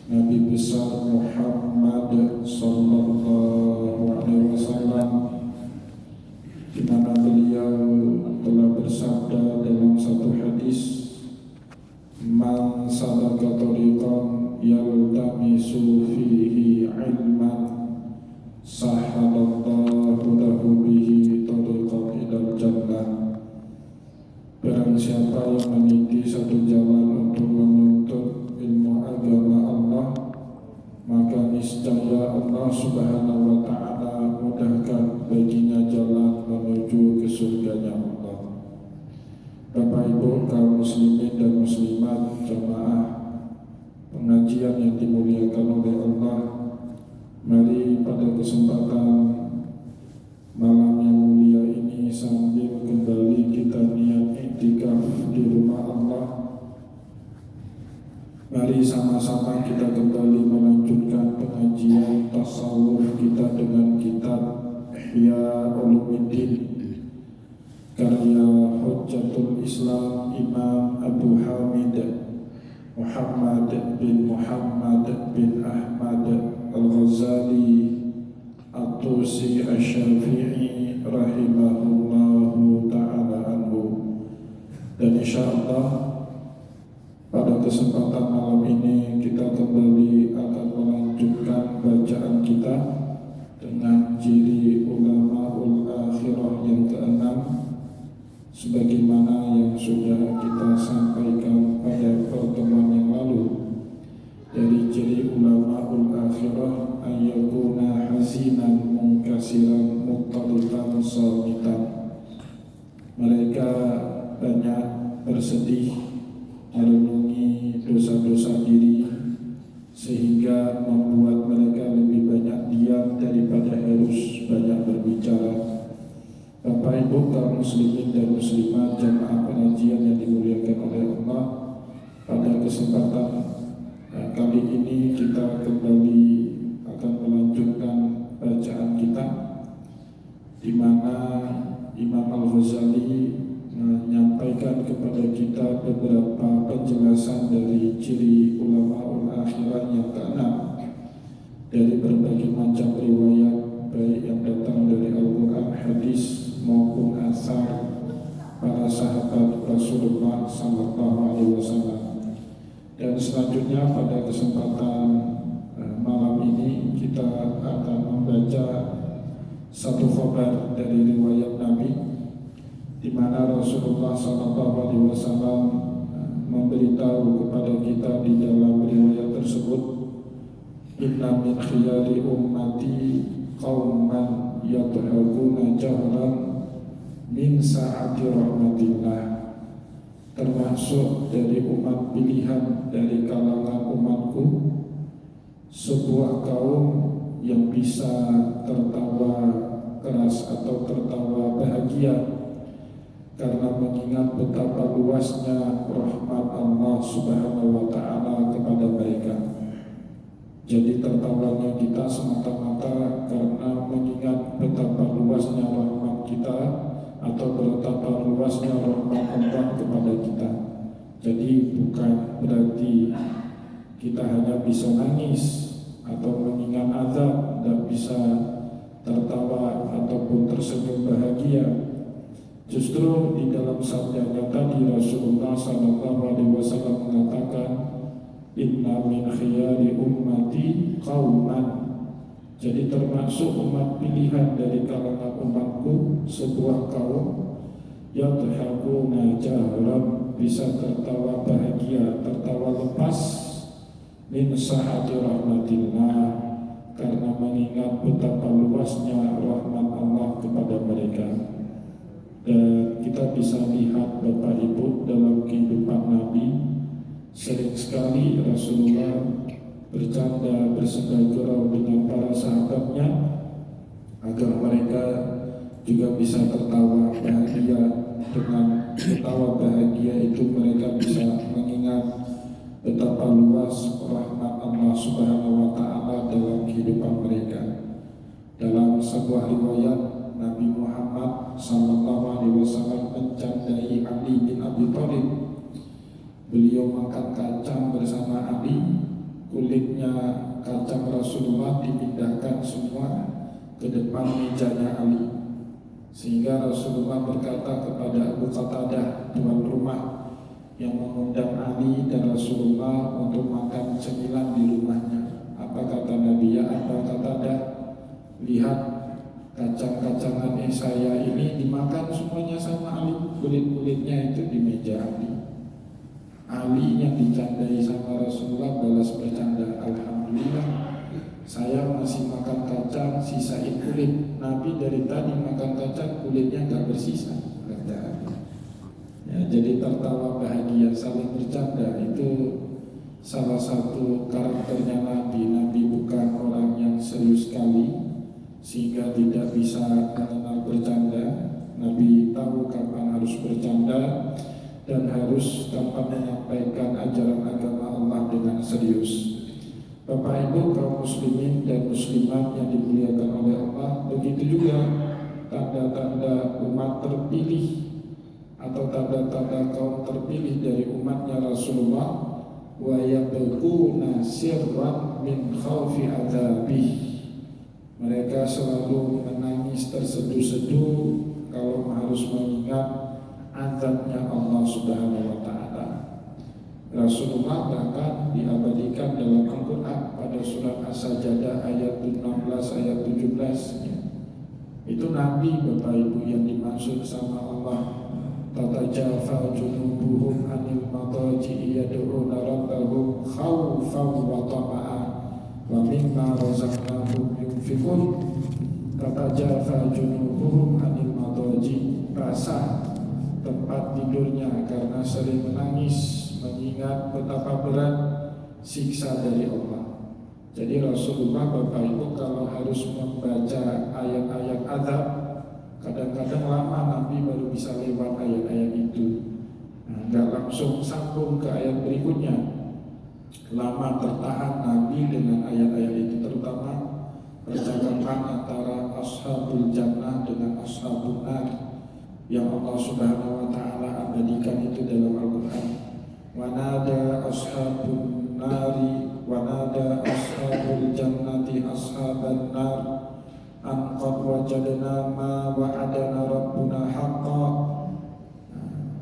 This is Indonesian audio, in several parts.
Nabi besar Muhammad sallallahu alaihi wasallam, di mana beliau telah bersabda dalam satu hadis, "Man salaka tariqan yaltamisu fihi ilman, sahalallahu lahu bihi tariqan ilal jannah." Barang siapa yang meniti satu jalan untuk menuntut ilmu agama Allah, maka niscaya Allah Subhanahu wa ta'ala mudahkan baginya jalan menuju ke surganya Allah. Bapak Ibu kaum muslimin dan muslimat, jamaah pengajian yang dimuliakan oleh Allah, mari pada kesempatan malam yang mulia ini, sambil kembali kita niat iktikaf di rumah Allah, mari sama-sama kita kembali melanjutkan pengajian tasawuf kita dengan kitab Ihya Ulumuddin karya Hujjatul Islam Imam Abu Hamid Muhammad bin Ahmad Al-Ghazali At-Tusi Asy-Syafi'i rahimahullahu ta'ala anhu. Dan insyaallah pada kesempatan malam ini kita kembali akan melanjutkan bacaan kita dengan ciri ulamaul akhirah yang keenam, sebagaimana yang sudah kita sampaikan pada pertemuan yang lalu. Dari ciri ulamaul akhirah, ayyakuna hazinan munkasiran muqtaditan samitan. Mereka banyak bersedih, merenungi dosa-dosa diri, sehingga membuat mereka lebih banyak diam daripada harus banyak berbicara. Bapak Ibu kaum muslimin dan muslimat, jamaah pengajian yang dimuliakan oleh Allah, pada kesempatan kali ini kita kembali akan melanjutkan bacaan kita, di mana Imam Al-Ghazali menyampaikan kepada kita beberapa penjelasan dari ciri ulamaul akhirah yang keenam dari berbagai macam riwayat, baik yang datang dari Al-Quran, hadis maupun asar para sahabat Rasulullah sallallahu alaihi wasallam. Dan selanjutnya pada kesempatan malam ini kita akan membaca satu khabar dari riwayat Nabi, di mana Rasulullah SAW memberitahu kepada kita di dalam riwayat tersebut, "Inna min khiyari ummati qauman yadhakuna jahran min sa'ati rahmatillah." Termasuk dari umat pilihan dari kalangan umatku, sebuah kaum yang bisa tertawa keras atau tertawa bahagia karena mengingat betapa luasnya rahmat Allah Subhanahu wa ta'ala kepada mereka. Jadi tertawanya kita semata-mata karena mengingat betapa luasnya rahmat kita, atau betapa luasnya rahmat Allah kepada kita. Jadi bukan berarti kita hanya bisa nangis atau mengingat azab, tidak bisa tertawa ataupun tersenyum bahagia. Justru di dalam sabdanya tadi Rasulullah SAW mengatakan, "Inna min khiyari ummati qauman." Jadi termasuk umat pilihan dari kalangan umatku, sebuah kaum yang yadhakuna jahran, bisa tertawa bahagia, tertawa lepas, min sa'ati rahmatillah, karena mengingat betapa luasnya rahmat Allah kepada mereka. Dan kita bisa lihat Bapak Ibu dalam kehidupan Nabi, sering sekali Rasulullah bercanda, bersenda-gurau dengan para sahabatnya agar mereka juga bisa tertawa bahagia. Dengan tertawa bahagia itu mereka bisa mengingat betapa luas rahmat Allah Subhanahu wa ta'ala dalam kehidupan mereka. Dalam sebuah riwayat, Nabi Muhammad sallallahu alaihi wasallam mencandai Ali bin Abi Thalib beliau makan kacang bersama Ali, kulitnya kacang Rasulullah dipindahkan semua ke depan mejanya Ali, sehingga Rasulullah berkata kepada Abu Qatadah, tuan rumah yang mengundang Ali dan Rasulullah untuk makan cemilan di rumahnya, apa kata Nabi? Ya Abu Qatadah, lihat kacang-kacangan saya ini dimakan semuanya sama Ali, kulit-kulitnya itu di meja Ali. Ali yang dicandai sama Rasulullah balas bercanda, alhamdulillah saya masih makan kacang sisain kulit. Nabi dari tadi makan kacang kulitnya gak bersisa, kata Ali. Ya, jadi tertawa bahagia, saling bercanda, itu salah satu karakternya Nabi. Nabi bukan orang yang serius sekali sehingga tidak bisa mengenal bercanda. Nabi tahu kapan harus bercanda dan harus tanpa menyampaikan ajaran agama Allah dengan serius. Bapak Ibu kaum muslimin dan muslimat yang dimuliakan oleh Allah, begitu juga tanda-tanda umat terpilih atau tanda-tanda kaum terpilih dari umatnya Rasulullah, wa yabquna sirran min khaufi adzabih. Mereka selalu menangis terseduh-seduh kalau harus mengingat azabnya Allah Subhanahu wa taala. Rasulullah bahkan diabadikan dalam Al-Qur'an pada surat As-Sajdah ayat 16 ayat 17 ya. Itu Nabi Bapak Ibu yang dimaksud sama Allah. Tatajafa junubuhum anil madaji'i yad'una rabbahum khawfan wa tama'an wa mimma razaqnahum yunfiqun. Tatajafa junubuhum anil madaji', basah tempat tidurnya karena sering menangis mengingat betapa berat siksa dari Allah. Jadi Rasulullah Bapak Ibu kalau harus membaca ayat-ayat azab, kadang-kadang lama Nabi baru bisa lewat ayat-ayat itu. Nggak langsung sambung ke ayat berikutnya. Lama tertahan Nabi dengan ayat-ayat itu, terutama percakapan antara ashabul jannah dengan ashabul nar yang Allah Subhanahu wa taala abadikan itu dalam Al-Qur'an. Wa nada ashabun nari wa nada ashabul jannati ashaban nar an qad wajadna ma wa'adana rabbuna haqqan.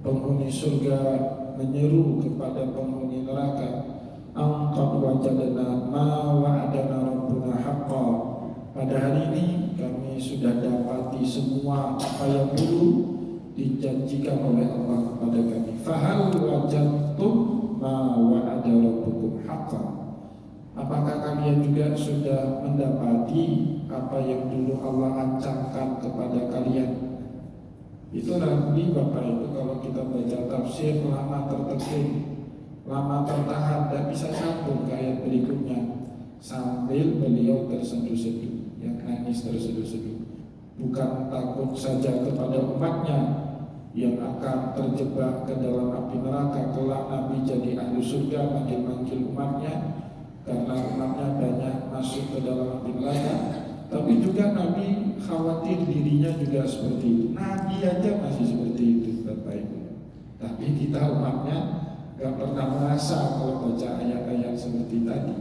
Penghuni surga menyeru kepada penghuni neraka, an qad wajadna ma wa'adana rabbuna haqqan. Pada hari ini kami sudah dapati semua apa yang dulu dijanjikan oleh Allah kepada kami. Fahal wajadtum ma wa'ada rabbukum haqqan. Apakah kalian juga sudah mendapati apa yang dulu Allah ancamkan kepada kalian? Itu nanti Bapak Ibu kalau kita baca tafsir lama tertegun, lama tertahan, dan bisa sambung ke ayat berikutnya sambil beliau terseduh-seduh, yang nangis terseduh-seduh. Bukan takut saja kepada umatnya yang akan terjebak ke dalam api neraka kelak Nabi jadi ahli surga manggil-manggil umatnya karena umatnya banyak masuk ke dalam api neraka, tapi juga Nabi khawatir dirinya juga seperti itu. Nabi aja masih seperti itu Bapak Ibu, tapi kita umatnya gak pernah merasa kalau baca ayat-ayat seperti tadi.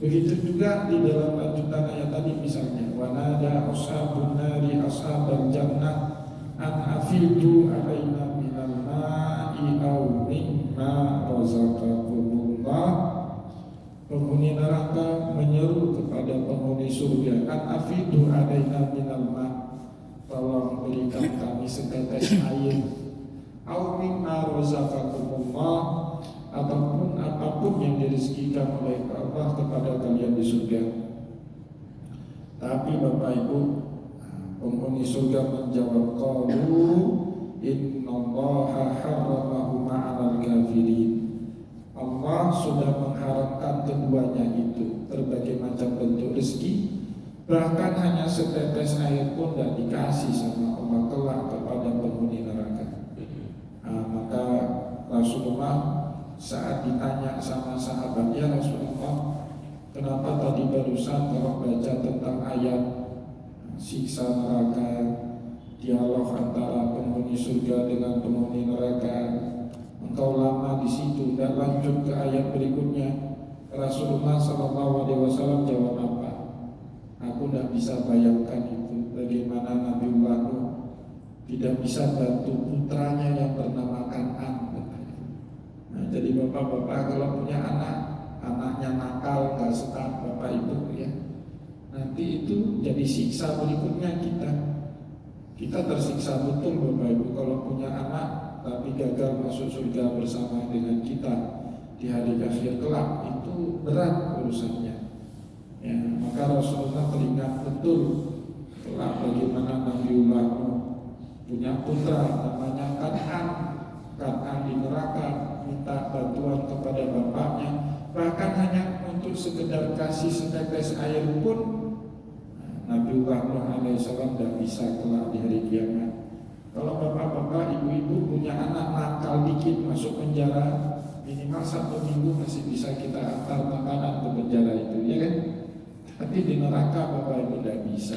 Begitu juga di dalam lanjutan ayat tadi, misalnya wanada ashabun nari ashabal jannah an afidu alaina minal ma'i aw mimma razaqakumullah. Penghuni neraka menyeru kepada penghuni surga, an afidu alaina minal ma', tolong berikan kami setetes air, aw mimma razaqakumullah, ataupun apapun yang direzekikan oleh Allah kepada kalian di surga. Tapi Bapak Ibu, penghuni surga menjawab, qalu innallaha harramahu ma'alal kafirin. Allah sudah mengharamkan keduanya itu, berbagai macam bentuk rezeki, bahkan hanya setetes air pun tidak dikasih sama Allah kelak kepada penghuni neraka. Maka Rasulullah saat ditanya sama sahabat, ya Rasulullah, kenapa tadi barusan kalau baca tentang ayat siksa neraka, dialog antara penghuni surga dengan penghuni neraka, engkau lama di situ, tidak lanjut ke ayat berikutnya. Rasulullah SAW jawab apa? Aku tidak bisa bayangkan itu, bagaimana Nabiullah Nuh tidak bisa bantu putranya yang bernama Kan'an. Nah, jadi bapak-bapak kalau punya anak, anaknya nakal, gak setak bapak ibu ya, nanti itu jadi siksa berikutnya kita. Kita tersiksa betul bapak ibu kalau punya anak tapi gagal masuk surga bersama dengan kita di hari akhir kelak, itu berat urusannya. Ya, maka Rasulullah teringat betul kelak bagaimana Nabiullah Nuh punya putra namanya Kan'an. Kan'an di neraka minta bantuan kepada bapaknya, bahkan hanya untuk sekedar kasih setetes air pun Nabiullah Nuh alaihissalam tidak bisa kelak di hari kiamat. Kalau bapak-bapak, ibu-ibu punya anak nakal dikit masuk penjara, minimal 1 minggu masih bisa kita antar makanan ke penjara itu, ya kan? Tapi di neraka bapak ibu tidak bisa.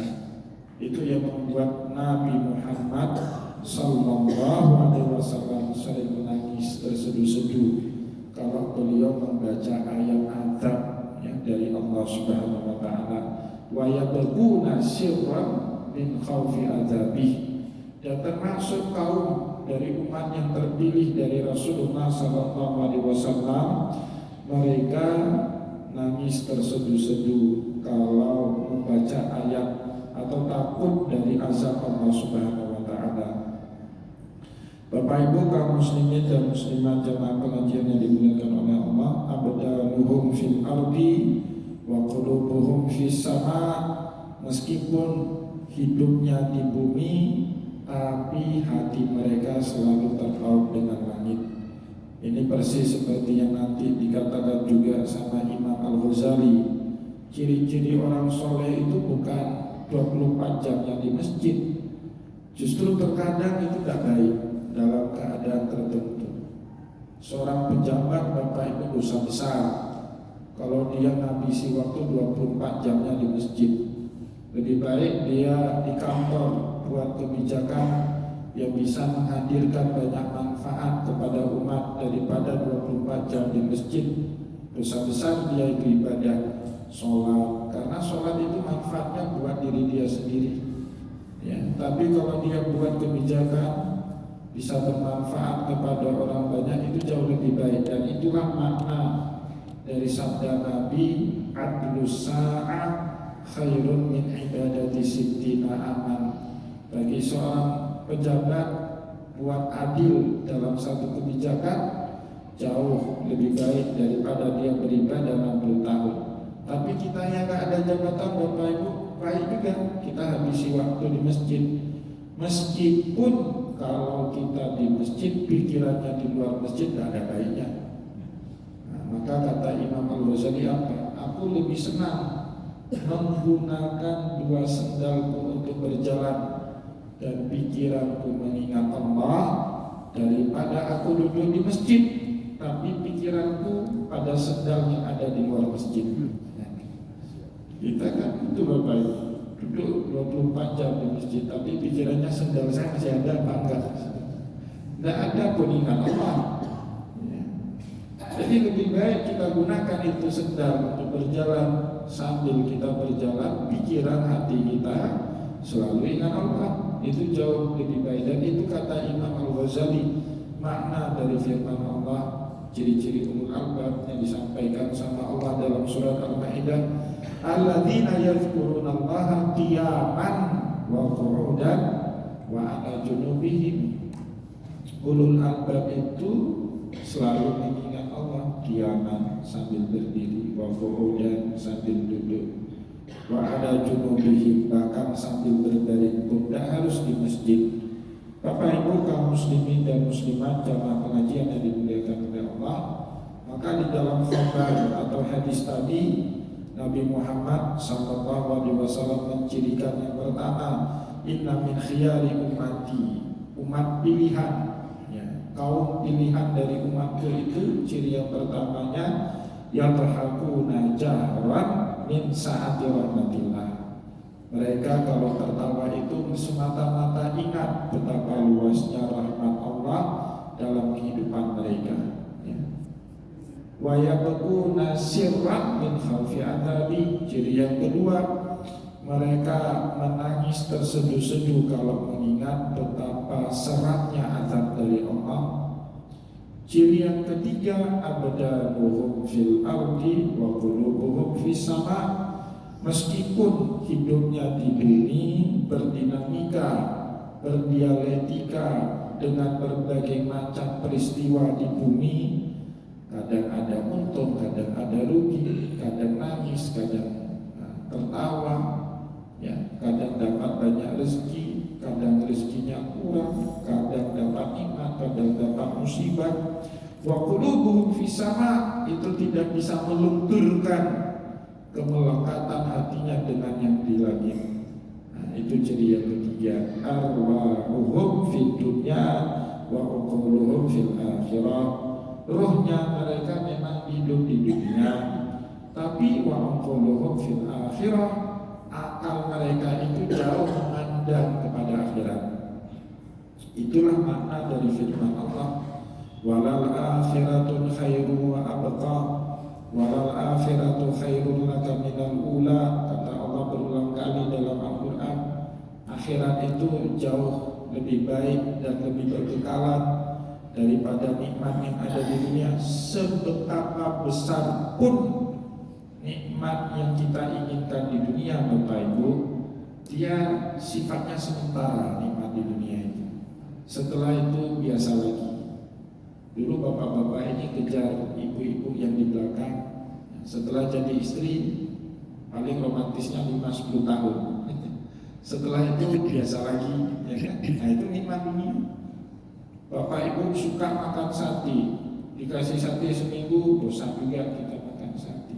Itu yang membuat Nabi Muhammad Sallallahu Alaihi Wasallam sering menangis terseduh-seduh kalau beliau membaca ayat azab yang dari Allah Subhanahu Wa Taala. Wa yabghuna sirran min khaufi azabih. Dan termasuk kaum dari umat yang terpilih dari Rasulullah Sallallahu Alaihi Wasallam, mereka nangis terseduh-seduh kalau membaca ayat atau takut dari azab Allah Subhanahu Wa Taala. Bapak Ibu kaum muslimin dan muslimat jamaah pengajian yang dimuliakan oleh Allah, abdaluhum fil ardi wa qulubuhum fis sama. Meskipun hidupnya di bumi, tapi hati mereka selalu terpaut dengan langit. Ini persis seperti yang nanti dikatakan juga sama Imam Al-Ghazali. Ciri-ciri orang soleh itu bukan 24 jamnya di masjid. Justru terkadang itu tidak baik dalam keadaan tertentu. Seorang pejabat bapak ibu dosa besar kalau dia ngabisi waktu 24 jamnya di masjid. Lebih baik dia di kantor buat kebijakan yang bisa menghadirkan banyak manfaat kepada umat daripada 24 jam di masjid. Dosa besar dia itu ibadah sholat, karena sholat itu manfaatnya buat diri dia sendiri ya. Tapi kalau dia buat kebijakan bisa bermanfaat kepada orang banyak, itu jauh lebih baik. Dan itulah makna dari sabda Nabi, adlus sa'ah khairun min ibadati sittina aman. Bagi seorang pejabat buat adil dalam satu kebijakan jauh lebih baik daripada dia beribadah 60 tahun. Tapi kita yang gak ada jabatan bapak ibu, baik juga kita habisi waktu di masjid. Meskipun kalau kita di masjid pikirannya di luar masjid gak ada baiknya. Nah, maka kata Imam Al-Ghazali apa? Aku lebih senang menggunakan 2 sendalku untuk berjalan dan pikiranku mengingat Allah daripada aku duduk di masjid tapi pikiranku pada sendal yang ada di luar masjid. Kita kan itu bapak ibu duduk 24 jam di masjid tapi pikirannya sendal saya masih ada apa enggak? Tidak ada pun ingat Allah. Jadi lebih baik kita gunakan itu sendal untuk berjalan. Sambil kita berjalan, pikiran hati kita selalu ingat Allah. Itu jauh lebih baik. Dan itu kata Imam Al-Ghazali, makna dari firman Allah, ciri-ciri ulul albab yang disampaikan sama Allah dalam surat Al-Maidah, alladzina yadhkurunallaha qiyaman wa qu'udan wa 'ala junubihim. Ulul albab itu selalu mengingat Allah qiyaman sambil berdiri, wa qu'udan sambil duduk, wa 'ala junubihim bahkan sambil berbaring pun. Tidak harus di masjid. Bapak Ibu kaum muslimin dan muslimat jamaah pengajian yang dimuliakan oleh Allah, maka di dalam khabar atau hadis tadi Nabi Muhammad sallallahu alaihi wasallam mencirikan yang pertama, inna min khiyari ummati, umat pilihan ya, kaum pilihan dari umatku itu ciri yang pertamanya yadhakuna jahran min sa'ati rahmatillah. Mereka kalau tertawa itu semata-mata ingat betapa luasnya rahmat Allah dalam kehidupan mereka, ya. Wa yabquna sirran min khaufi adzabi. Ciri yang kedua, mereka menangis terseduh-seduh kalau mengingat betapa seratnya azab dari Allah. Ciri yang ketiga, abdanuhum fil ardi wa qulubuhum fis sama. Meskipun hidupnya di bumi berdinamika, berdialektika dengan berbagai macam peristiwa di bumi, kadang ada untung, kadang ada rugi, kadang nangis, kadang tertawa, ya, kadang dapat banyak rezeki, kadang rezekinya kurang, kadang dapat nikmat, kadang dapat musibah. Wa qulubuhum fis sama, itu tidak bisa melunturkan kemelekatan hatinya dengan yang di langit. Nah, itu ciri yang ketiga, arwahuhum fid dunya wa uquluhum fil akhirah. Rohnya mereka memang hidup di dunia, tapi wa uquluhum fil akhirah, akal mereka itu jauh memandang kepada akhirat. Itulah makna dari firman Allah, walal akhiratul khairu wa abqa, walal akhiratu khairun laka minal ula. Kata Allah berulang kali dalam Al-Quran, akhirat itu jauh lebih baik dan lebih berkekalan daripada nikmat yang ada di dunia. Sebetapa besar pun nikmat yang kita inginkan di dunia, Bapak Ibu, dia sifatnya sementara, nikmat di dunia itu. Setelah itu biasa lagi. Dulu bapak-bapak ini kejar ibu-ibu yang di belakang. Setelah jadi istri, paling romantisnya 5-10 tahun. Setelah itu biasa lagi, ya kan? Nah, itu nikmat dunia. Bapak ibu suka makan sate, dikasih sate seminggu, bosan juga kita makan sate.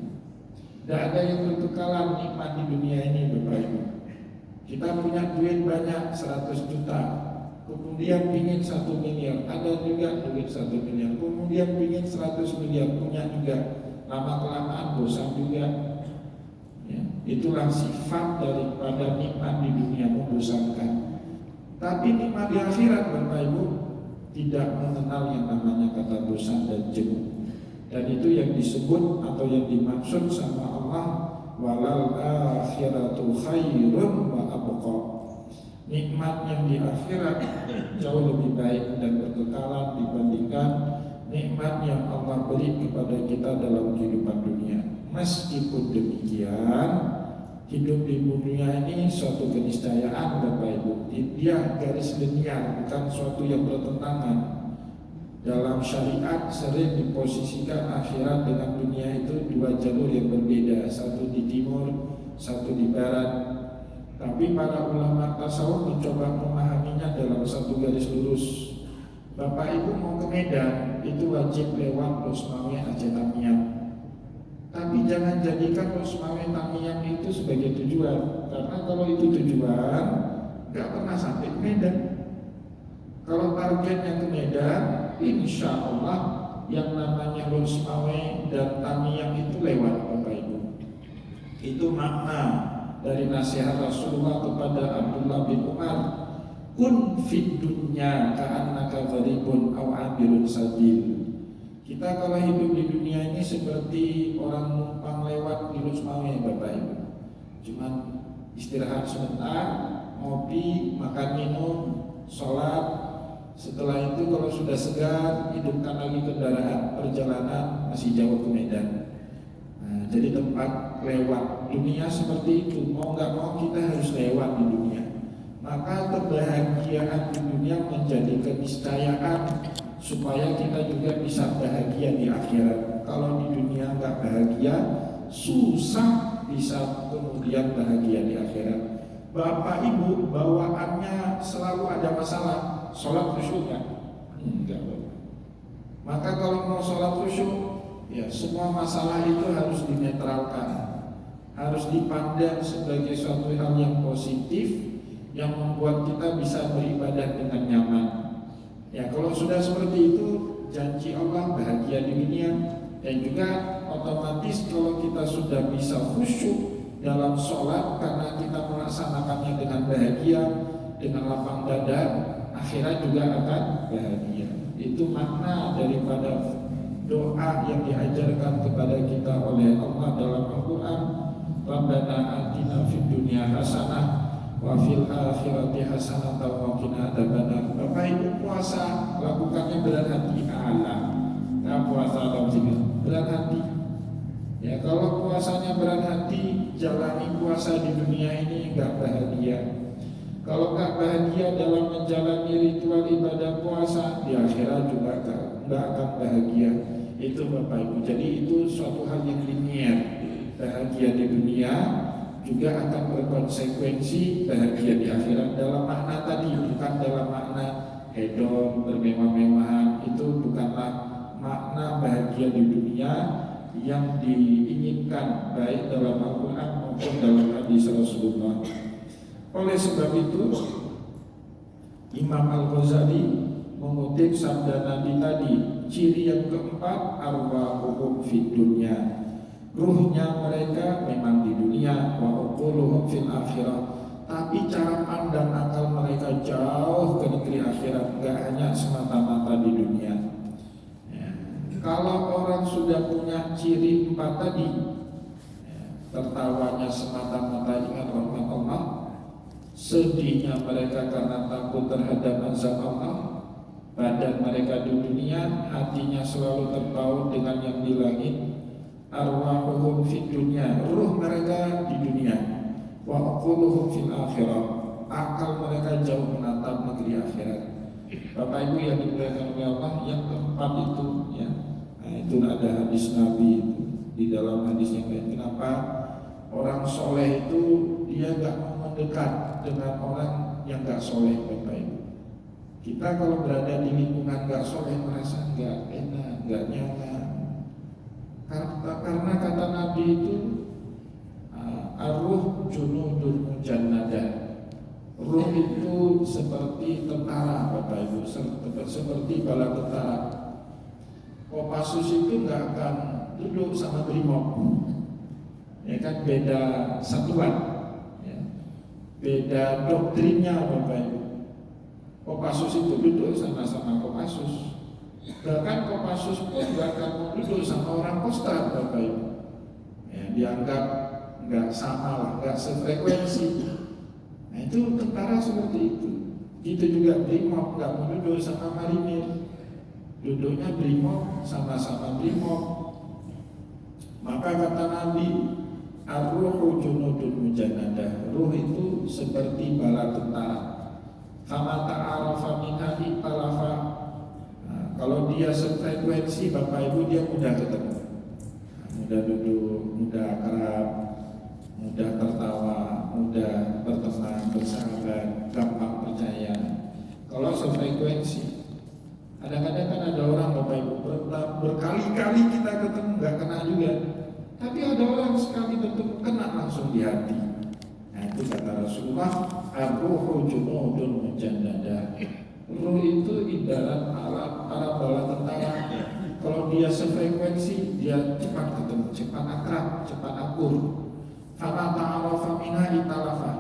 Tidak ada yang berkekalan nikmat di dunia ini, Bapak Ibu. Kita punya duit banyak, 100 juta. Kemudian pingin 1 miliar, ada juga duit 1 miliar. Kemudian pingin 100 miliar, punya juga. Lama-kelamaan bosan juga, ya. Itulah sifat daripada nikmat di dunia, membosankan. Tapi nikmat di akhirat, Bapak Ibu, tidak mengenal yang namanya kata bosan dan jenuh. Dan itu yang disebut atau yang dimaksud sama Allah, walal akhiratu khairun wa abqa. Nikmat yang di akhirat jauh lebih baik dan berkekalan dibandingkan nikmat yang Allah beri kepada kita dalam kehidupan dunia. Meskipun demikian, hidup di dunia ini suatu keniscayaan, Bapak Ibu. Dia garis linear, bukan suatu yang bertentangan. Dalam syariat sering diposisikan akhirat dengan dunia itu 2 jalur yang berbeda, satu di timur, satu di barat. Tapi para ulama tasawuf mencoba memahaminya dalam satu garis lurus. Bapak Ibu mau ke Medan, itu wajib lewat Losmawe Aceh Tamiang. Tapi jangan jadikan Losmawe Tamiang itu sebagai tujuan, karena kalau itu tujuan, gak pernah sampai ke Medan. Kalau targetnya ke Medan, insya Allah yang namanya Losmawe dan Tamiang itu lewat, Bapak Ibu. Itu makna dari nasihat Rasulullah kepada Abdullah bin Umar, kun fid dunya ka'annaka gharibun aw 'abirun sabil. Kita kalau hidup di dunia ini seperti orang numpang lewat di Losmawe, Bapak Ibu. Cuman istirahat sebentar, ngopi, makan minum, sholat. Setelah itu kalau sudah segar, hidupkan lagi kendaraan, perjalanan masih jauh ke Medan. Nah, jadi tempat lewat dunia seperti itu, mau nggak mau kita harus lewat di dunia. Maka kebahagiaan di dunia menjadi keniscayaan supaya kita juga bisa bahagia di akhirat. Kalau di dunia nggak bahagia, susah bisa kemudian bahagia di akhirat. Bapak Ibu bawaannya selalu ada masalah, sholat khusyuk kan? Enggak. Maka kalau mau sholat khusyuk, ya semua masalah itu harus dinetralkan, harus dipandang sebagai suatu hal yang positif yang membuat kita bisa beribadah dengan nyaman. Ya kalau sudah seperti itu, janji Allah bahagia di dunia. Dan juga otomatis kalau kita sudah bisa khusyuk dalam sholat karena kita melaksanakannya dengan bahagia, dengan lapang dada, akhirat juga akan bahagia. Itu makna daripada doa yang diajarkan kepada kita oleh Allah dalam Al-Quran. Rabbana atina fid dunya hasanah wa fil akhirati hasanah wa qina adzabannar. Bapak Ibu puasa lakukannya berat hati. Nah, puasa atau berat hati. Ya, kalau puasanya berat hati, jalani puasa di dunia ini enggak bahagia. Kalau enggak bahagia dalam menjalani ritual ibadah puasa, di akhirat juga enggak akan bahagia. Itu Bapak Ibu. Jadi itu suatu hal yang linier. Bahagia di dunia juga akan berkonsekuensi bahagia di akhirat dalam makna tadi, bukan dalam makna hedon, bermewah-mewahan. Itu bukanlah makna bahagia di dunia yang diinginkan baik dalam Al-Quran maupun dalam hadis Rasulullah. Oleh sebab itu Imam Al-Ghazali mengutip sabda Nabi tadi, ciri yang keempat, arwahuhum fid dunya, ruhnya mereka memang di dunia, wa uquluhum fil akhirah, tapi cara pandang akal mereka jauh ke negeri akhirat, enggak hanya semata-mata di dunia. Ya. Kalau orang sudah punya ciri empat tadi, ya, tertawanya semata-mata ingat rahmat Allah, sedihnya mereka karena takut terhadap azab Allah, badan mereka di dunia, hatinya selalu terpaut dengan yang di langit, arwahuhum fid dunya, ruh mereka di dunia, wa aquluhum fil akhirah, akal mereka jauh menatap negeri akhirat. Bapak Ibu yang dimuliakan oleh Allah, yang keempat itu ya, nah, itu ada hadis Nabi itu. Di dalam hadis yang lain, kenapa orang soleh itu dia gak mau mendekat dengan orang yang gak soleh. Bapak Ibu, kita kalau berada di lingkungan gak soleh merasa gak enak, gak nyaman. Karena kata Nabi itu ar-ruh junudun mujannadah, ruh itu seperti tentara Bapak Ibu, seperti bala tentara. Kopassus itu nggak akan duduk sama brimob, ya kan, beda satuan, ya. Beda doktrinnya Bapak Ibu. Kopassus itu duduk sama-sama Kopassus. Bahkan Kopassus pun gak akan duduk sama orang Kostrad Bapak Ibu, ya, dianggap gak sama lah, gak sefrekuensi. Nah itu tentara seperti itu. Itu juga brimob gak mau duduk sama marinir, duduknya brimob sama-sama brimob. Maka kata Nabi, ar-ruhu junudun mujannadah, ruh itu seperti bala tentara. Fama ta'arafa minha italafa. Kalau dia sefrekuensi Bapak Ibu, dia mudah ketemu, mudah duduk, mudah akrab, mudah tertawa, mudah berteman, bersahabat, gampang percaya. Kalau sefrekuensi, kadang-kadang kan ada orang Bapak Ibu berkali-kali kita ketemu nggak kena juga, tapi ada orang sekali ketemu kena langsung di hati. Nah itu kata Rasulullah, ar-ruhu junudun mujannadah. Ruh itu ibarat para bala tentara. Kalau dia sefrekuensi, dia cepat ketemu, cepat akrab, cepat akur. Fama ta'arafa minha italafa.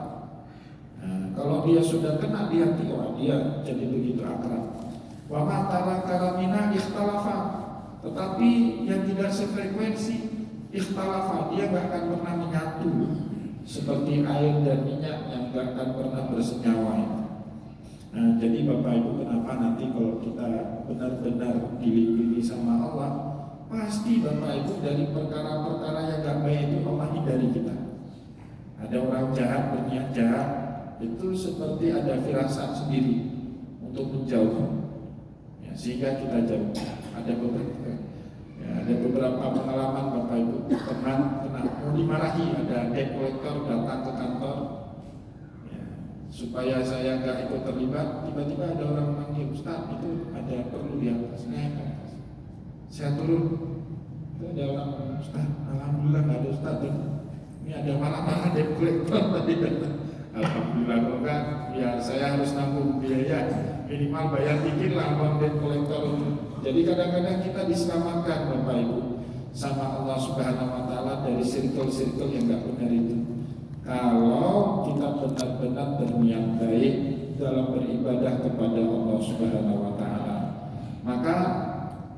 Nah, kalau dia sudah kena di hati, wah dia jadi begitu akrab. Wa ma tarakara minha ikhtalafa. Tetapi yang tidak sefrekuensi, ikhtalafa, dia gak akan pernah menyatu, seperti air dan minyak yang gak akan pernah bersenyawa. Nah, jadi Bapak Ibu, kenapa nanti kalau kita benar-benar dilindungi sama Allah, pasti Bapak Ibu dari perkara-perkara yang gak baik itu Allah hindari kita. Ada orang jahat berniat jahat, itu seperti ada firasat sendiri untuk menjauh, ya, sehingga kita jauh. Ada beberapa pengalaman Bapak Ibu, teman kena mau dimarahi, ada debt collector datang ke kantor. Supaya saya nggak ikut terlibat, tiba-tiba ada orang manggil, Ustaz itu ada perlu di atas, saya turun. Itu ada orang, Ustaz, alhamdulillah nggak ada Ustaz, ini ada malah debt collector tadi. Alhamdulillah kok kan, ya saya harus nanggung biaya, minimal bayar dikit lah uang debt collector itu. Jadi kadang-kadang kita diselamatkan Bapak Ibu sama Allah Subhanahu Wa Taala dari circle-circle yang nggak benar itu. Kalau kita benar-benar berniat baik dalam beribadah kepada Allah Subhanahu Wa Taala, Maka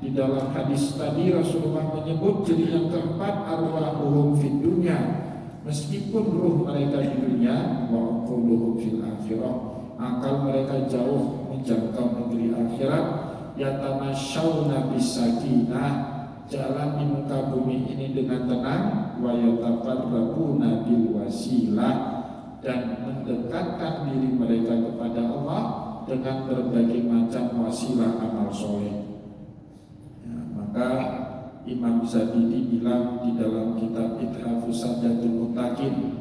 di dalam hadis tadi Rasulullah menyebut ciri yang keempat, arwahuhum fid dunya, meskipun ruh mereka di dunia, wa quluhum fil akhirah, akal mereka jauh menjangkau negeri akhirat, yatamasyawna bisakinah, jalan di muka bumi ini dengan tenang, wa yataqarrabuna bil wasilah, dan mendekatkan diri mereka kepada Allah dengan berbagai macam wasilah amal soleh. Ya, maka Imam Zabidi bilang di dalam kitab Ithafus Sadatul Muttaqin,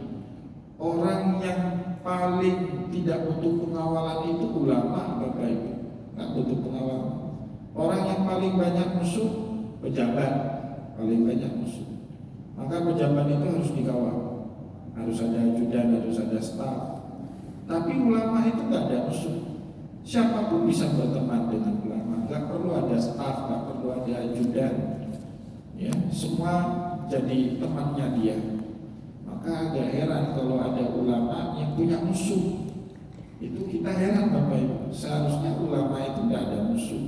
orang yang paling tidak butuh pengawalan itu ulama, Bapak Ibu, nggak butuh pengawalan. Orang yang paling banyak musuh pejabat, paling banyak musuh. Maka pejabat itu harus dikawal, harus ada ajudan, harus ada staf. Tapi ulama itu nggak ada musuh. Siapapun bisa berteman dengan ulama, nggak perlu ada staf, nggak perlu ada ajudan. Ya, semua jadi temannya dia. Maka agak heran kalau ada ulama yang punya musuh. Itu kita heran Bapak Ibu. Seharusnya ulama itu nggak ada musuh.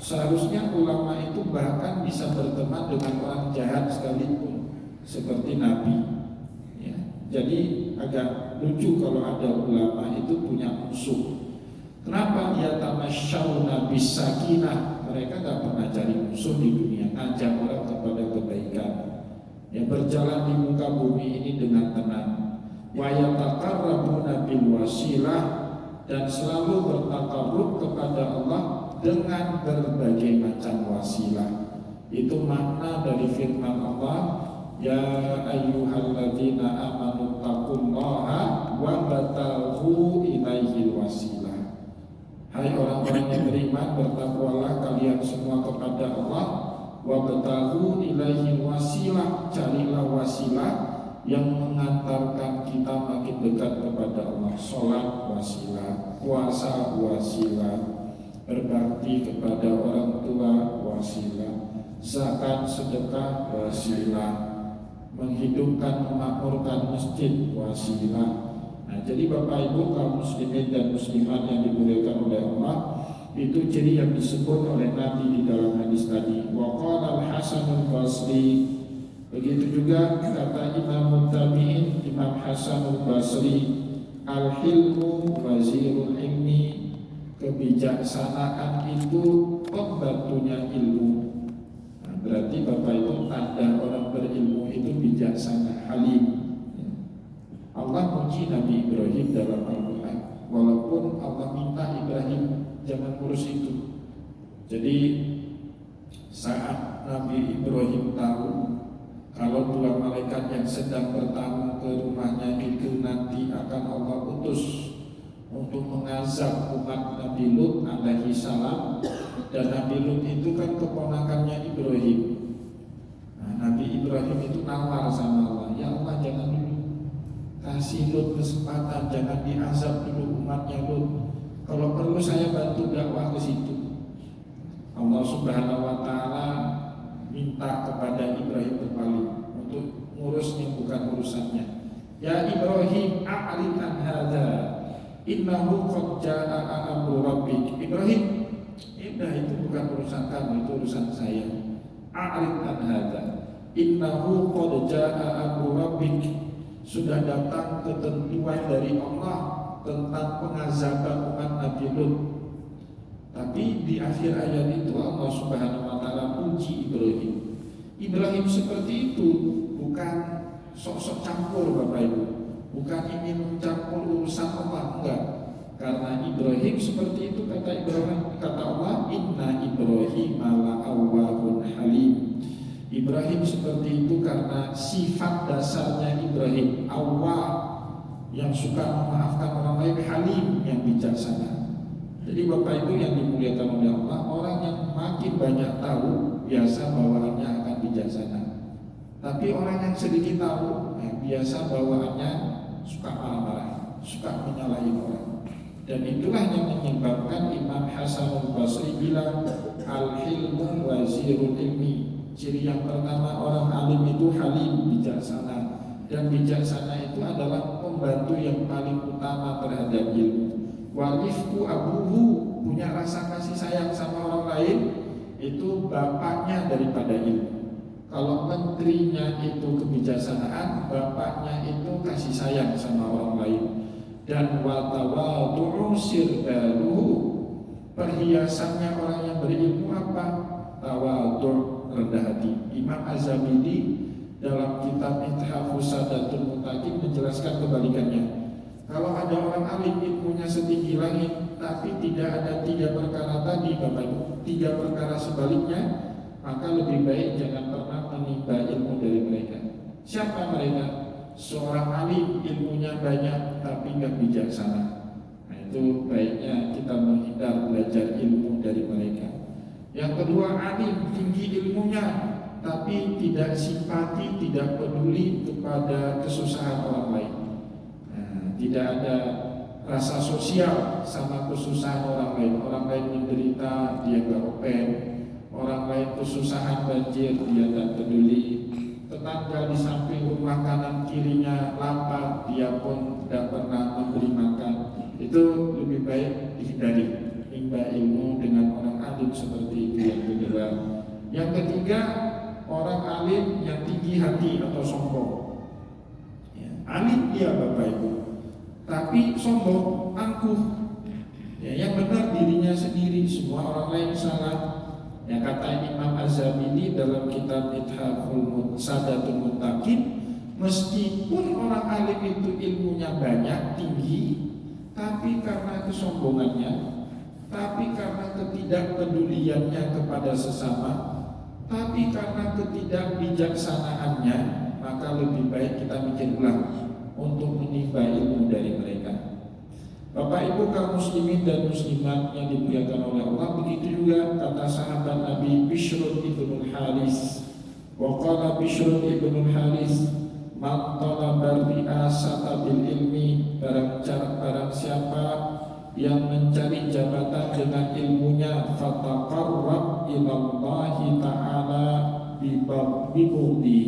Seharusnya ulama itu bahkan bisa berteman dengan orang jahat sekalipun, seperti Nabi. Ya, jadi agak lucu kalau ada ulama itu punya musuh. Kenapa dia tamasyawna bisakinah? Mereka gak pernah cari musuh di dunia, ngajak orang kepada kebaikan. Ya, berjalan di muka bumi ini dengan tenang. Wa yataqarrabuna bil wasilah, dan selalu bertakarrub kepada Allah dengan berbagai macam wasilah. Itu makna dari firman Allah, ya ayyuhalladzina amanu taqullaha wa bataghu ilaihil wasilah. Hai orang-orang yang beriman, bertakwalah kalian semua kepada Allah, wa bataghu ilaihil wasilah, carilah wasilah yang mengantarkan kita makin dekat kepada Allah. Sholat wasilah, puasa wasilah, berbakti kepada orang tua wasilah, zakat sedekah wasilah, menghidupkan memakmurkan masjid wasilah. Nah, jadi Bapak Ibu kaum muslimin dan muslimat yang dimuliakan oleh Allah, itu ciri yang disebut oleh Nabi di dalam hadis tadi. Wa qala al-Hasan al-Basri, begitu juga kata Imam Tabi'in, Imam Hasan al-Basri, al-hilmu wazirul ilmi, kebijaksanaan itu pembantunya ilmu. Nah, berarti Bapak Ibu tanda orang berilmu itu bijaksana, halim. Allah puji Nabi Ibrahim dalam Al-Quran, walaupun Allah minta Ibrahim jangan ngurus itu. Jadi saat Nabi Ibrahim tahu kalau dua malaikat yang sedang bertamu ke rumahnya itu nanti akan Allah utus untuk mengazab umat Nabi Lut alaihi salam, dan Nabi Lut itu kan keponakannya Ibrahim. Nah, Nabi Ibrahim itu nawar sama Allah, ya Allah jangan dulu, kasih Lut kesempatan, jangan diazab dulu umatnya Lut. Kalau perlu saya bantu dakwah ke situ. Allah Subhanahu wa taala minta kepada Ibrahim berpaling untuk ngurus yang bukan urusannya. Ya Ibrahim, a'rid an hadza, innahu qad jaa'a amru rabbik. Ibrahim, itu bukan urusan kamu, itu urusan saya. A'rid an hadza, innahu qad jaa'a amru rabbik. Sudah datang ketentuan dari Allah tentang pengazaban umat Nabi Lut. Tapi di akhir ayat itu Allah Subhanahu wa taala puji Ibrahim. Ibrahim seperti itu, bukan sok-sok campur Bapak Ibu, bukan ingin mencampur urusan Allah, enggak. Karena Ibrahim seperti itu, kata Ibrahim, kata Allah, inna Ibrahim la'awwahun halim. Ibrahim seperti itu karena sifat dasarnya Ibrahim, awwah, yang suka memaafkan orang lain, halim, yang bijaksana. Jadi Bapak Ibu yang dimuliakan oleh Allah, orang yang makin banyak tahu, biasa bawaannya akan bijaksana. Tapi orang yang sedikit tahu, biasa bawaannya suka marah-marah, suka menyalahi orang. Dan itulah yang menyebabkan Imam Hasan al-Basri bilang, al-hilmu wazirul ilmi. Ciri yang pertama orang alim itu halim, bijaksana. Dan bijaksana itu adalah pembantu yang paling utama terhadap ilmu. Warifku abuhu, punya rasa kasih sayang sama orang lain, itu bapaknya daripada ilmu. Kalau menterinya itu kebijaksanaan, bapaknya itu kasih sayang sama orang lain. Dan watawadu'u sirbaluhu, perhiasannya orang yang berilmu apa? Tawadu', rendah hati. Imam Az-Zabidi dalam kitab Ithafus Sadatul Muttaqin menjelaskan kebalikannya. Kalau ada orang alim ilmunya setinggi langit, tapi tidak ada 3 perkara tadi, Bapak Ibu, 3 perkara sebaliknya, maka lebih baik jangan pernah menimba ilmu dari mereka. Siapa mereka? Seorang alim ilmunya banyak tapi nggak bijaksana. Nah, itu baiknya kita menghindar belajar ilmu dari mereka. Yang kedua, alim tinggi ilmunya tapi tidak simpati, tidak peduli kepada kesusahan orang lain. Nah, tidak ada rasa sosial sama kesusahan orang lain. Orang lain menderita, dia gak open. Orang lain kesusahan banjir, dia tak peduli. Tetangga di samping rumah kanan kirinya lapar, dia pun tidak pernah memberi makan. Itu lebih baik dihindari. Nimba ilmu dengan orang alim seperti itu yang kedua. Yang ketiga, orang alim yang tinggi hati atau sombong. Ya, alim dia Bapak Ibu, tapi sombong, angkuh. Ya, yang benar dirinya sendiri, semua orang lain salah. Ya, kata Imam Az-Zabidi dalam kitab Ithaful Sadatul Muttaqin, meskipun orang alim itu ilmunya banyak, tinggi, tapi karena kesombongannya, tapi karena ketidakpeduliannya kepada sesama, tapi karena ketidakbijaksanaannya, maka lebih baik kita mikir ulang untuk menimba ilmu dari mereka. Bapak Ibu kaum muslimin dan muslimat yang dimuliakan oleh Allah, begitu juga kata sahabat Nabi Bishr ibn Haris. Wa qala Bishr ibn Haris, man talaba ri'asata bil ilmi, barang siapa yang mencari jabatan dengan ilmunya, fataqarrab ilallahi ta'ala bibudi,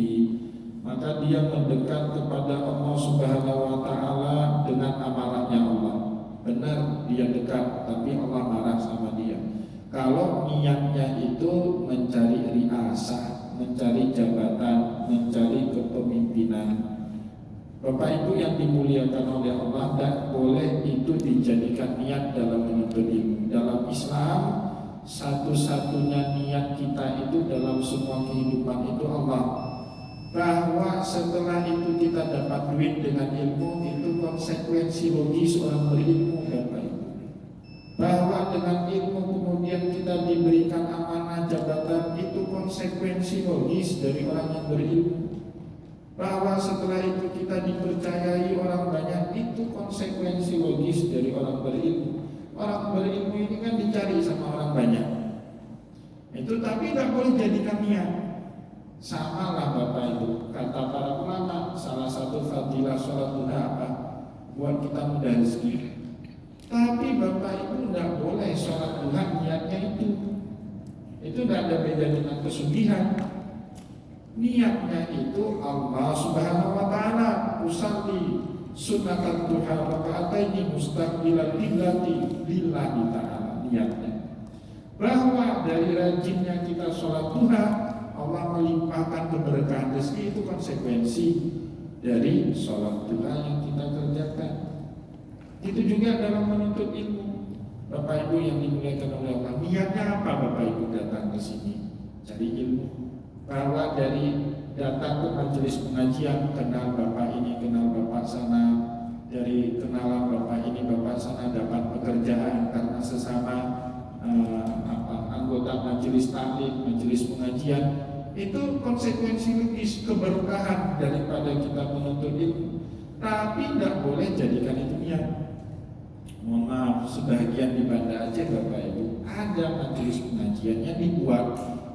maka dia mendekat kepada Allah Subhanahu wa ta'ala dengan amarahnya Allah. Benar dia dekat, tapi Allah marah sama dia. Kalau niatnya itu mencari riasah, mencari jabatan, mencari kepemimpinan, Bapak Ibu yang dimuliakan oleh Allah, dan boleh itu dijadikan niat dalam menuntut ilmu. Dalam Islam, satu-satunya niat kita itu dalam semua kehidupan itu Allah. Bahwa setelah itu kita dapat duit dengan ilmu, itu konsekuensi logis orang berilmu, Bapak Ibu. Bahwa dengan ilmu kemudian kita diberikan amanah jabatan, itu konsekuensi logis dari orang yang berilmu. Bahwa setelah itu kita dipercayai orang banyak, itu konsekuensi logis dari orang berilmu. Orang berilmu ini kan dicari sama orang banyak. Itu tapi tidak boleh jadikan niat. Sama lah Bapak Ibu, kata para ulama, salah satu fadilah sholat duha apa? Buat kita mudah rezeki. Tapi Bapak Ibu tidak boleh sholat duha niatnya itu. Itu tidak ada beda dengan kesugihan. Niatnya itu Allah Subhanahu wa ta'ala, usalli sunnatul duha raka'ataini mustaqbilan qiblati lillahi ta'ala. Niatnya bahwa dari rajinnya kita sholat duha, Allah melimpahkan keberkahan rezeki, itu konsekuensi dari sholat duha yang kita kerjakan. Itu juga dalam menuntut ilmu. Bapak Ibu yang dimuliakan oleh Allah, niatnya apa Bapak Ibu datang ke sini? Cari ilmu. Bahwa dari datang ke majelis pengajian, kenal Bapak ini, kenal Bapak sana, dari kenalan Bapak ini, Bapak sana dapat pekerjaan karena sesama anggota majelis taklim, majelis pengajian. Itu konsekuensi logis keberkahan daripada kita menuntut ilmu. Tapi tidak boleh jadikan itu niat. Mohon maaf, sebagian di Banda Aceh Bapak Ibu ada majelis pengajiannya dibuat,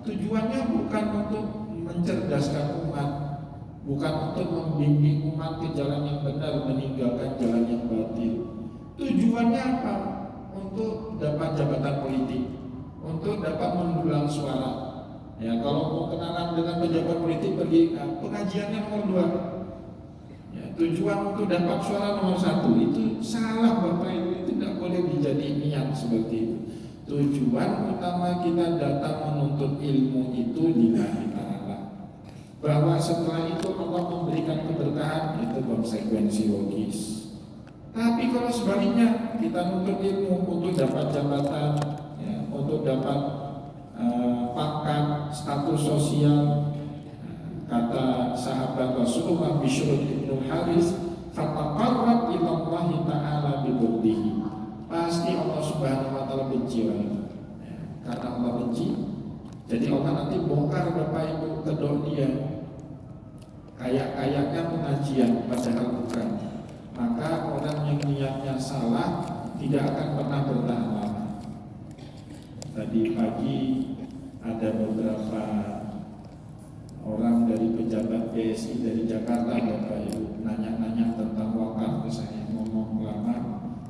tujuannya bukan untuk mencerdaskan umat, bukan untuk membimbing umat ke jalan yang benar, meninggalkan jalan yang batil. Tujuannya apa? Untuk dapat jabatan politik, untuk dapat mendulang suara. Ya, kalau mau kenalan dengan pejabat politik, pergi pengajiannya nomor 2. Ya, tujuan untuk dapat suara nomor 1 itu salah Bapak Ibu, itu tidak boleh dijadiin niat seperti itu. Tujuan utama kita datang menuntut ilmu itu lillahi ta'ala, bahwa setelah itu Allah memberikan keberkahan, itu konsekuensi logis. Tapi kalau sebaliknya kita menuntut ilmu untuk dapat jabatan, ya, untuk dapat pangkat, status sosial, kata sahabat Rasulullah Bishr bin Haris, fataqarrab ila Allah ta'ala bibuddihi. Pasti Allah Subhanahu wa taala benci orang itu. Karena Allah benci, jadi Allah nanti bongkar Bapak Ibu kedok dia. Kayak-kayaknya pengajian padahal bukan. Maka orang yang niatnya salah tidak akan pernah bertahan lama. Tadi pagi ada beberapa orang dari pejabat BSI dari Jakarta Bapak Ibu nanya-nanya tentang wakaf ke saya, ngomong lama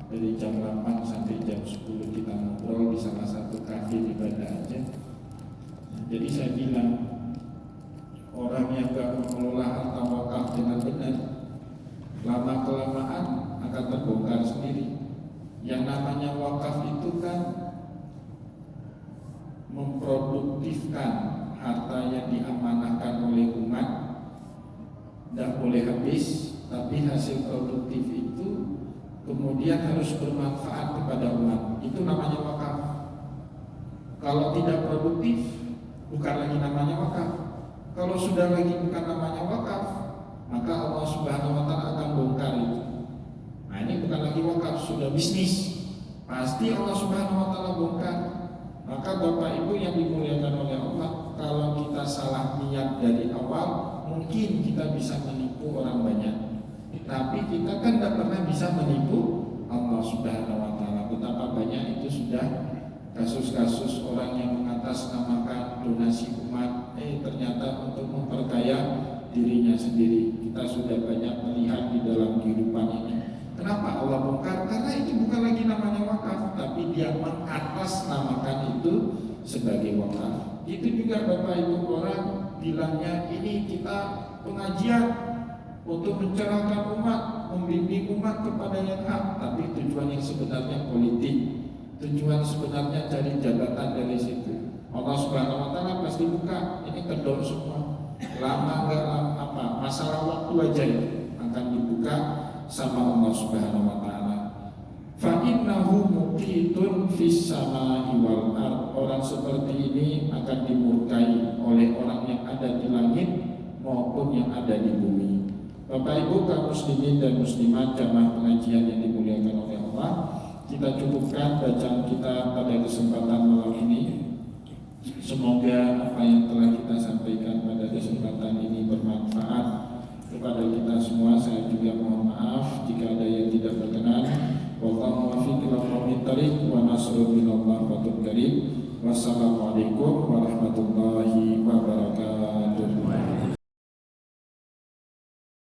dari jam 8 sampai jam 10 kita ngobrol di salah satu kafe di Banda Aceh. Jadi saya bilang, orang yang gak mengelola harta wakaf dengan benar, lama kelamaan akan terbongkar sendiri. Yang namanya wakaf itu kan memproduktifkan harta yang diamanahkan oleh umat, tidak boleh habis, tapi hasil produktif itu kemudian harus bermanfaat kepada umat. Itu namanya wakaf. Kalau tidak produktif, bukan lagi namanya wakaf. Kalau sudah lagi bukan namanya wakaf, maka Allah Subhanahu wa taala akan bongkar itu. Nah, ini bukan lagi wakaf, sudah bisnis. Pasti Allah Subhanahu wa taala bongkar. Maka Bapak Ibu yang dimuliakan oleh Allah, kalau kita salah niat dari awal, mungkin kita bisa menipu orang banyak. Tapi kita kan tidak pernah bisa menipu Allah Subhanahu wa taala. Betapa banyak itu sudah kasus-kasus orang yang mengatasnamakan donasi umat, ternyata untuk memperkaya dirinya sendiri. Kita sudah banyak melihat di dalam kehidupan ini. Kenapa Allah bongkar? Karena itu bukan lagi namanya wakaf, tapi dia mengatasnamakan itu sebagai wakaf. Itu juga Bapak Ibu, orang bilangnya ini kita pengajian untuk mencerahkan umat, membimbing umat kepada yang hak, tapi tujuan yang sebenarnya politik, tujuan sebenarnya cari jabatan dari situ. Allah Subhanahu wa taala pasti buka, ini kedor semua. Lama enggak lama apa, masalah waktu aja itu akan dibuka sama Allah Subhanahu wa taala. Fa innahu muqitun fis samai wal ard. Orang seperti ini akan dimurkai oleh orang yang ada di langit maupun yang ada di bumi. Bapak Ibu kaum muslimin dan muslimat jamaah pengajian yang dimuliakan oleh Allah, kita cukupkan bacaan kita pada kesempatan malam ini. Semoga apa yang telah kita sampaikan pada kesempatan ini bermanfaat kepada kita semua. Saya juga mohon maaf jika ada yang tidak berkenan. Wallahu muwaffiq ila aqwamit thariq wa nasrul minallah wa karim. Wassalamualaikum warahmatullahi